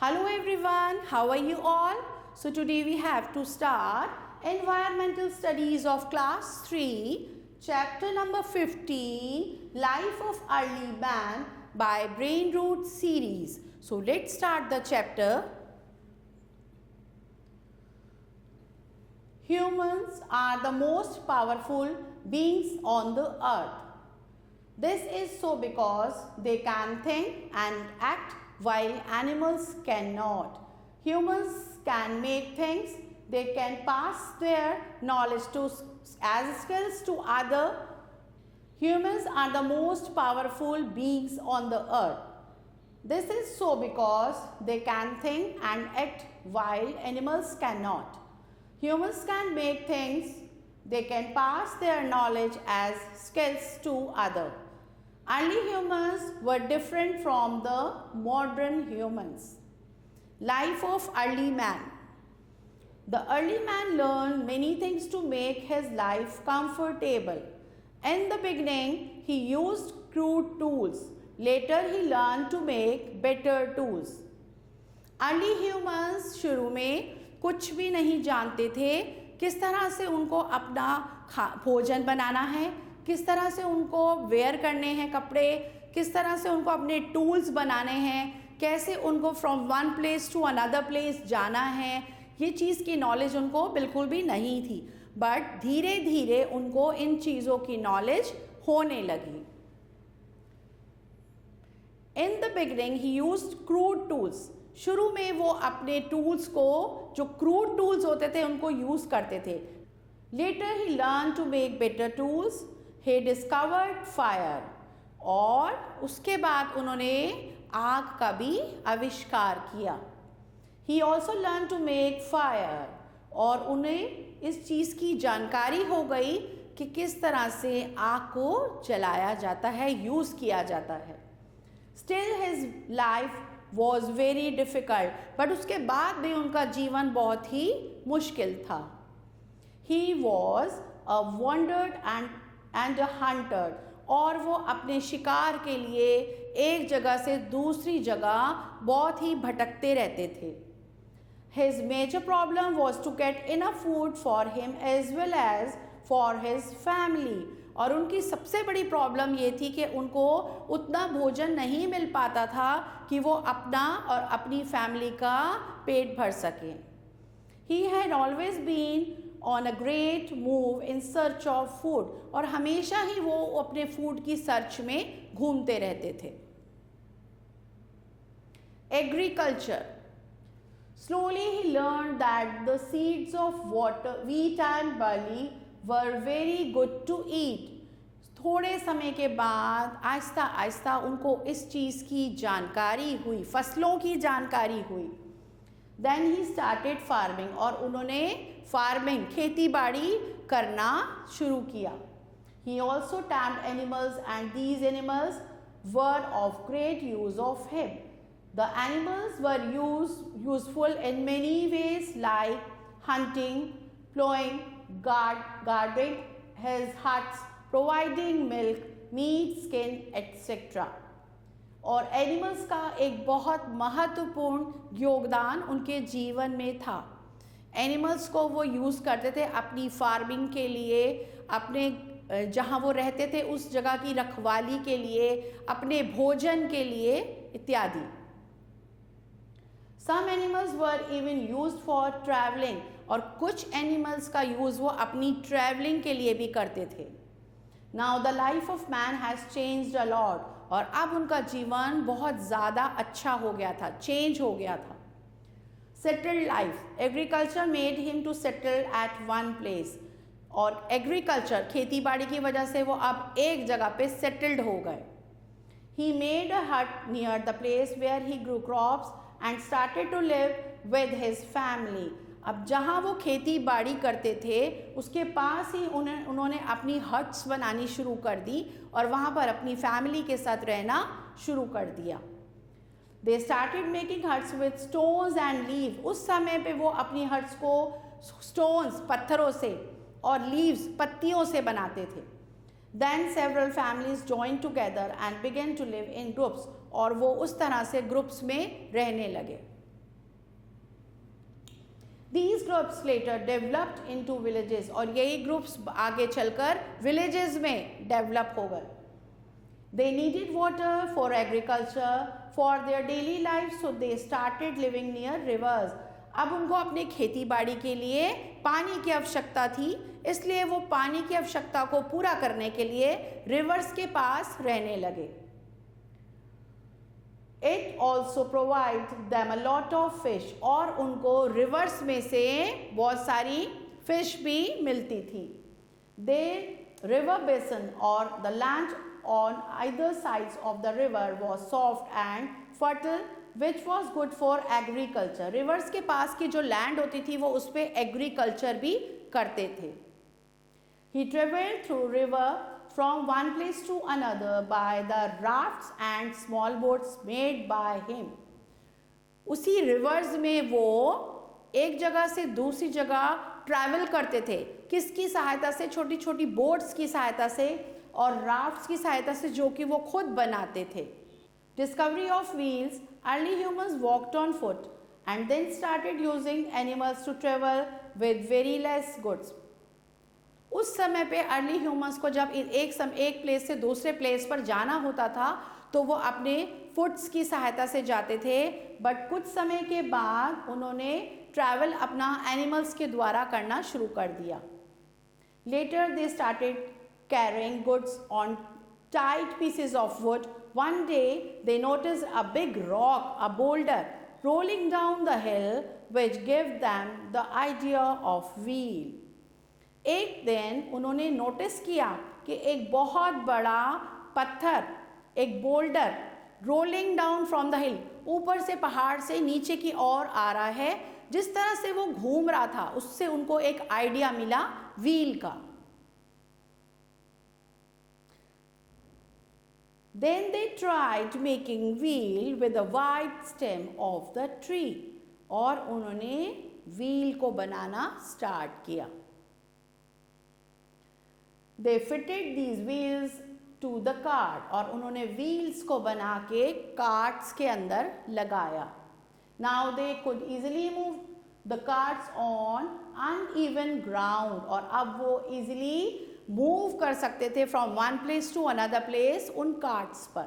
Hello everyone, how are you all? So today we have to start Environmental Studies of Class 3, Chapter number 15, Life of Early Man by Brain Root series. So let's start the chapter. Humans are the most powerful beings on the earth. This is so because they can think and act while animals cannot. Humans can make things, they can pass their knowledge as skills to other. Humans are the most powerful beings on the earth. This is so because they can think and act while animals cannot. Humans can make things, they can pass their knowledge as skills to other. Early humans were different from the modern humans. Life of early man. The early man learned many things to make his life comfortable. In the beginning, he used crude tools. Later, he learned to make better tools. Early humans शुरू में कुछ भी नहीं जानते थे किस तरह से उनको अपना भोजन बनाना है, किस तरह से उनको वेयर करने हैं कपड़े, किस तरह से उनको अपने टूल्स बनाने हैं, कैसे उनको from one place to another place जाना है, ये चीज़ की नॉलेज उनको बिल्कुल भी नहीं थी. बट धीरे धीरे उनको इन चीज़ों की नॉलेज होने लगी. In the beginning he used crude tools. शुरू में वो अपने टूल्स को, जो क्रूड टूल्स होते थे, उनको यूज़ करते थे. Later he learn to make better tools. He discovered fire. और उसके बाद उन्होंने आग का भी आविष्कार किया. He also learned to make fire. और उन्हें इस चीज़ की जानकारी हो गई कि किस तरह से आग को जलाया जाता है, यूज़ किया जाता है. Still his life was very difficult. But उसके बाद भी उनका जीवन बहुत ही मुश्किल था. He was a wandered and a hunter. और वो अपने शिकार के लिए एक जगह से दूसरी जगह बहुत ही भटकते रहते थे. His major problem was to get enough food for him as well as for his family. और उनकी सबसे बड़ी प्रॉब्लम ये थी कि उनको उतना भोजन नहीं मिल पाता था कि वो अपना और अपनी फैमिली का पेट भर सकें. He had always been on a great move in search of food. और हमेशा ही वो अपने फूड की सर्च में घूमते रहते थे. Agriculture. Slowly he learned that the seeds of wheat and barley were very good to eat. थोड़े समय के बाद आहिस्ता आहिस्ता उनको इस चीज़ की जानकारी हुई, फसलों की जानकारी हुई. Then he started farming. और उन्होंने फार्मिंग, खेती बाड़ी करना शुरू किया. He also tamed animals and these animals were of great use of him. The animals were useful in many ways like hunting, plowing, guarding his huts, providing milk, meat, skin, etc. और animals का एक बहुत महत्वपूर्ण योगदान उनके जीवन में था. एनिमल्स को वो यूज़ करते थे अपनी फार्मिंग के लिए, अपने जहाँ वो रहते थे उस जगह की रखवाली के लिए, अपने भोजन के लिए इत्यादि. Some animals were even used for travelling. और कुछ एनिमल्स का यूज़ वो अपनी ट्रैवलिंग के लिए भी करते थे. Now the life of man has changed a lot. और अब उनका जीवन बहुत ज़्यादा अच्छा हो गया था, चेंज हो गया था. Settled life. Agriculture made him to settle at one place. और एग्रीकल्चर, खेती बाड़ी की वजह से वो अब एक जगह पे सेटल्ड हो गए. He made a hut near the place where he grew crops and started to live with his family. अब जहाँ वो खेती बाड़ी करते थे उसके पास ही उन्होंने अपनी हट्स बनानी शुरू कर दी और वहाँ पर अपनी फैमिली के साथ रहना शुरू कर दिया. They started making huts with stones and leaves. उस समय पे वो अपनी हट्स को स्टोन्स, पत्थरों से, और लीव्स, पत्तियों से बनाते थे. Then several families joined together and began to live in groups. और वो उस तरह से ग्रुप्स में रहने लगे. These groups later developed into villages और यही groups आगे चलकर villages में develop हो गए. They needed water for agriculture, for their daily life, so they started living near rivers. अब उनको अपने खेती बाड़ी के लिए पानी की आवश्यकता थी, इसलिए वो पानी की आवश्यकता को पूरा करने के लिए रिवर्स के पास रहने लगे. It also provides them a lot of fish और उनको रिवर्स में से बहुत सारी फिश भी मिलती थी. The river basin or the land on either sides of the river was soft and fertile, which was good for agriculture. Reverse के पास की जो लैंड होती थी वो उस पर एग्रीकल्चर भी करते थे. He traveled through river from one place to another by the rafts and small boats made by him. उसी रिवर्स में वो एक जगह से दूसरी जगह ट्रैवल करते थे. किसकी सहायता से? छोटी छोटी बोट्स की सहायता से और राफ्ट्स की सहायता से जो कि वो खुद बनाते थे. Discovery of wheels, early humans walked on foot and then started using animals to travel with very less goods. उस समय पे अर्ली ह्यूमंस को जब एक प्लेस से दूसरे प्लेस पर जाना होता था तो वो अपने फुट्स की सहायता से जाते थे, बट कुछ समय के बाद उन्होंने ट्रैवल अपना एनिमल्स के द्वारा करना शुरू कर दिया. Later they started carrying goods on tight pieces of wood. One day they notice a big rock, a boulder rolling down the hill which give them the idea of wheel. एक दिन उन्होंने notice किया कि एक बहुत बड़ा पत्थर, एक boulder rolling down from the हिल, ऊपर से पहाड़ से नीचे की ओर आ रहा है. जिस तरह से वो घूम रहा था उससे उनको एक आइडिया मिला व्हील का. Then they tried making wheel with the wide stem of the tree. और उन्होंने व्हील को बनाना स्टार्ट किया. They fitted these wheels to the cart. और उन्होंने व्हील्स को बना के कार्ट्स के अंदर लगाया. Now they could easily move the carts on uneven ground. और अब वो easily मूव कर सकते थे from one place to another place उन कार्ट्स पर.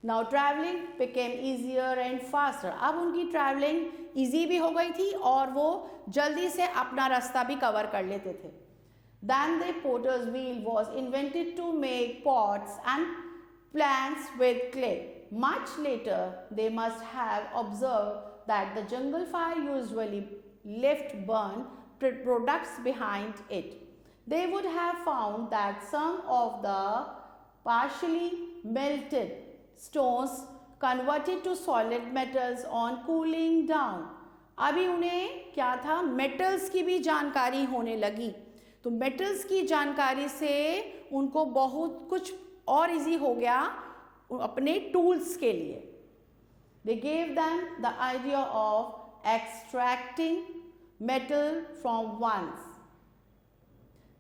Now travelling became easier and faster. अब उनकी ट्रैवलिंग ईजी भी हो गई थी और वो जल्दी से अपना रास्ता भी कवर कर लेते थे. Then the potter's wheel was invented to make pots and plants with clay. Much later, they must have observed that the jungle fire usually left burnt products behind it. They would have found that some of the partially melted stones converted to solid metals on cooling down. अभी उन्हें क्या था, metals की भी जानकारी होने लगी. तो मेटल्स की जानकारी से उनको बहुत कुछ और इजी हो गया अपने टूल्स के लिए. They gave them the idea of extracting metal from ones.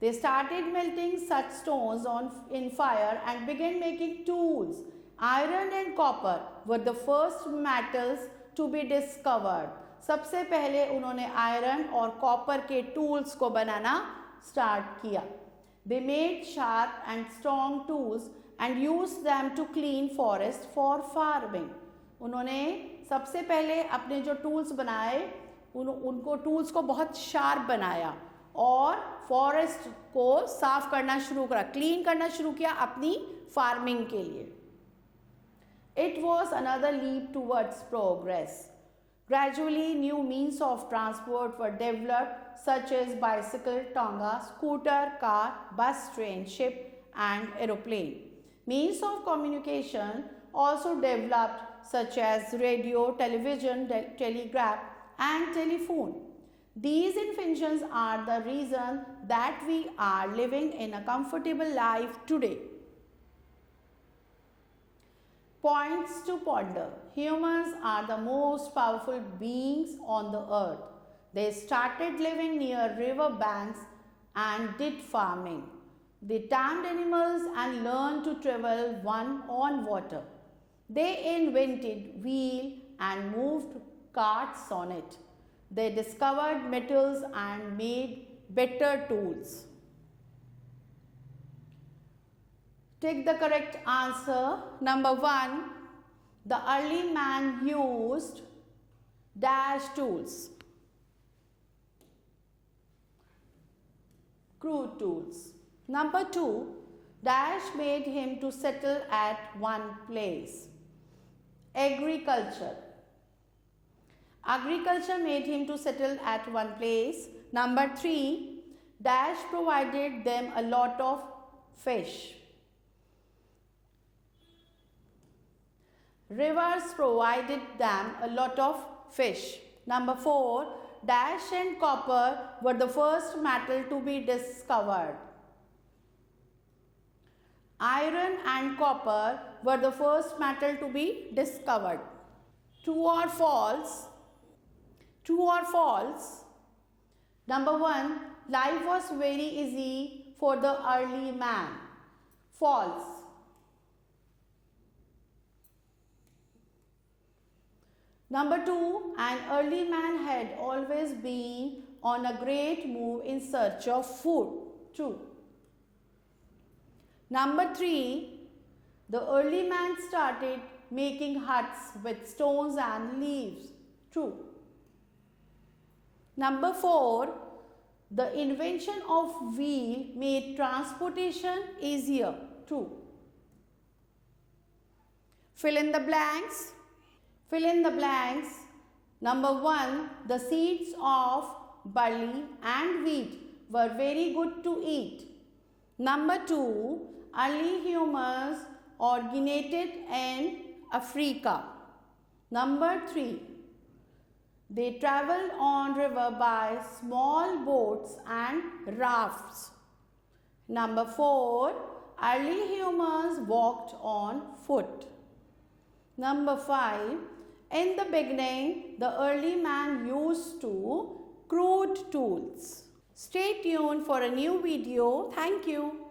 They started melting such stones in fire and began making tools. Iron and copper were the first metals to be discovered. सबसे पहले उन्होंने iron और copper के tools को बनाना start किया. They made sharp and strong tools and used them to clean forest for farming. उन्होंने सबसे पहले अपने जो टूल्स बनाए उनको टूल्स को बहुत शार्प बनाया और फॉरेस्ट को साफ करना शुरू करा, क्लीन करना शुरू किया अपनी फार्मिंग के लिए. It was another leap towards progress. Gradually, new means of transport were developed, such as bicycle, tonga, scooter, car, bus, train, ship, and aeroplane. Means of communication also developed, such as radio, television, telegraph, and telephone. These inventions are the reason that we are living in a comfortable life today. Points to ponder. Humans are the most powerful beings on the earth. They started living near river banks and did farming. They tamed animals and learned to travel on water. They invented wheel and moved carts on it. They discovered metals and made better tools. Take the correct answer. Number 1. The early man used dash tools. Crude tools. Number 2. Dash made him to settle at one place. Agriculture. Agriculture made him to settle at one place. Number 3. Dash provided them a lot of fish. Rivers provided them a lot of fish. Number 4. Dash and copper were the first metal to be discovered. Iron and copper were the first metal to be discovered. True or false? True or false? Number 1. Life was very easy for the early man. False. Number 2. An early man had always been on a great move in search of food. True. Number 3. The early man started making huts with stones and leaves. True. Number 4. The invention of wheel made transportation easier. True. Fill in the blanks. Fill in the blanks. Number 1. The seeds of barley and wheat were very good to eat. Number 2. Early humans originated in Africa. Number 3. They traveled on river by small boats and rafts. Number 4. Early humans walked on foot. Number 5. In the beginning, the early man used crude tools. Stay tuned for a new video. Thank you.